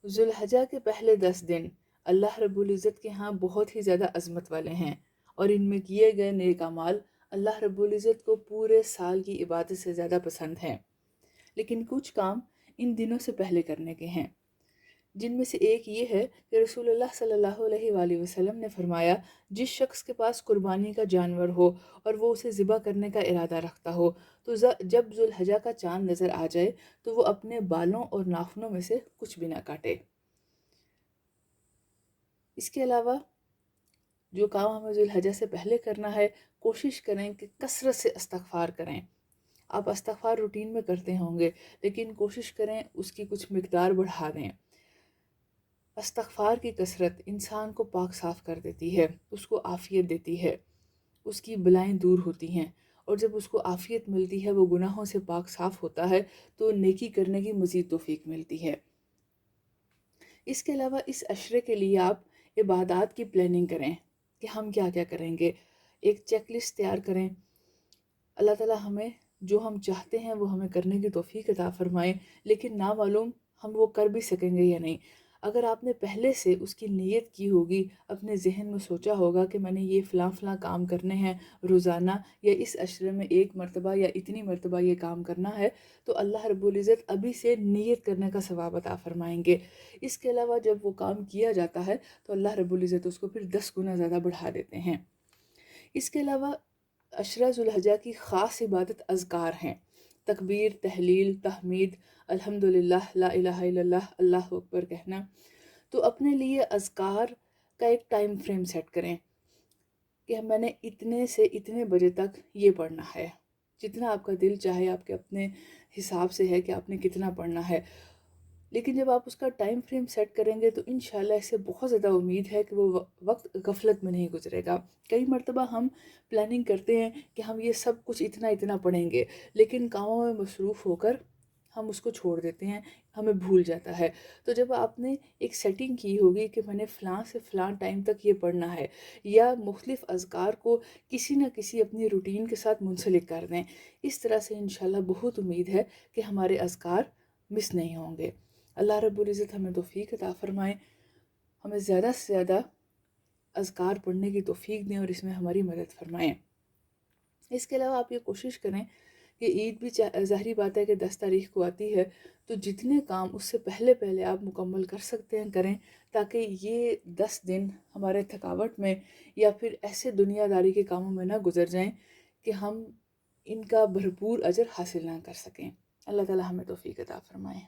ذوالحجہ کے پہلے 10 دن اللہ رب العزت کے ہاں بہت ہی زیادہ عظمت والے ہیں، اور ان میں کیے گئے نیک اعمال اللہ رب العزت کو پورے سال کی عبادت سے زیادہ پسند ہیں۔ لیکن کچھ کام ان دنوں سے پہلے کرنے کے ہیں، جن میں سے ایک یہ ہے کہ رسول اللہ صلی اللہ علیہ وآلہ وسلم نے فرمایا، جس شخص کے پاس قربانی کا جانور ہو اور وہ اسے ذبح کرنے کا ارادہ رکھتا ہو تو جب ذوالحجہ کا چاند نظر آ جائے تو وہ اپنے بالوں اور ناخنوں میں سے کچھ بھی نہ کاٹے۔ اس کے علاوہ جو کام ہمیں ذوالحجہ سے پہلے کرنا ہے، کوشش کریں کہ کثرت سے استغفار کریں۔ آپ استغفار روٹین میں کرتے ہوں گے، لیکن کوشش کریں اس کی کچھ مقدار بڑھا دیں۔ استغفار کی کثرت انسان کو پاک صاف کر دیتی ہے، اس کو عافیت دیتی ہے، اس کی بلائیں دور ہوتی ہیں، اور جب اس کو عافیت ملتی ہے، وہ گناہوں سے پاک صاف ہوتا ہے تو نیکی کرنے کی مزید توفیق ملتی ہے۔ اس کے علاوہ اس عشرے کے لیے آپ عبادات کی پلاننگ کریں کہ ہم کیا کیا کریں گے، ایک چیک لسٹ تیار کریں۔ اللہ تعالیٰ ہمیں جو ہم چاہتے ہیں وہ ہمیں کرنے کی توفیق عطا فرمائیں، لیکن نامعلوم ہم وہ کر بھی سکیں گے یا نہیں۔ اگر آپ نے پہلے سے اس کی نیت کی ہوگی، اپنے ذہن میں سوچا ہوگا کہ میں نے یہ فلاں فلاں کام کرنے ہیں روزانہ، یا اس عشرے میں 1 مرتبہ یا اتنی مرتبہ یہ کام کرنا ہے، تو اللہ رب العزت ابھی سے نیت کرنے کا ثواب عطا فرمائیں گے۔ اس کے علاوہ جب وہ کام کیا جاتا ہے تو اللہ رب العزت اس کو پھر 10 گنا زیادہ بڑھا دیتے ہیں۔ اس کے علاوہ عشرہ ذوالحجہ کی خاص عبادت اذکار ہیں، تکبیر، تحلیل، تحمید، الحمدللہ، لا الہ الا اللہ، اللہ اکبر کہنا۔ تو اپنے لیے اذکار کا ایک ٹائم فریم سیٹ کریں کہ میں نے اتنے سے اتنے بجے تک یہ پڑھنا ہے، جتنا آپ کا دل چاہے، آپ کے اپنے حساب سے ہے کہ آپ نے کتنا پڑھنا ہے۔ لیکن جب آپ اس کا ٹائم فریم سیٹ کریں گے تو انشاءاللہ اس سے بہت زیادہ امید ہے کہ وہ وقت غفلت میں نہیں گزرے گا۔ کئی مرتبہ ہم پلاننگ کرتے ہیں کہ ہم یہ سب کچھ اتنا اتنا پڑھیں گے، لیکن کاموں میں مصروف ہو کر ہم اس کو چھوڑ دیتے ہیں، ہمیں بھول جاتا ہے۔ تو جب آپ نے ایک سیٹنگ کی ہوگی کہ میں نے فلاں سے فلاں ٹائم تک یہ پڑھنا ہے، یا مختلف اذکار کو کسی نہ کسی اپنی روٹین کے ساتھ منسلک کر دیں، اس طرح سے انشاءاللہ بہت امید ہے کہ ہمارے اذکار مس نہیں ہوں گے۔ اللہ رب العزت ہمیں توفیق عطا فرمائیں، ہمیں زیادہ سے زیادہ اذکار پڑھنے کی توفیق دیں اور اس میں ہماری مدد فرمائیں۔ اس کے علاوہ آپ یہ کوشش کریں کہ عید بھی ظاہری بات ہے کہ 10 تاریخ کو آتی ہے، تو جتنے کام اس سے پہلے پہلے آپ مکمل کر سکتے ہیں کریں، تاکہ یہ 10 دن ہمارے تھکاوٹ میں یا پھر ایسے دنیا داری کے کاموں میں نہ گزر جائیں کہ ہم ان کا بھرپور اجر حاصل نہ کر سکیں۔ اللہ تعالیٰ ہمیں توفیق عطا فرمائیں۔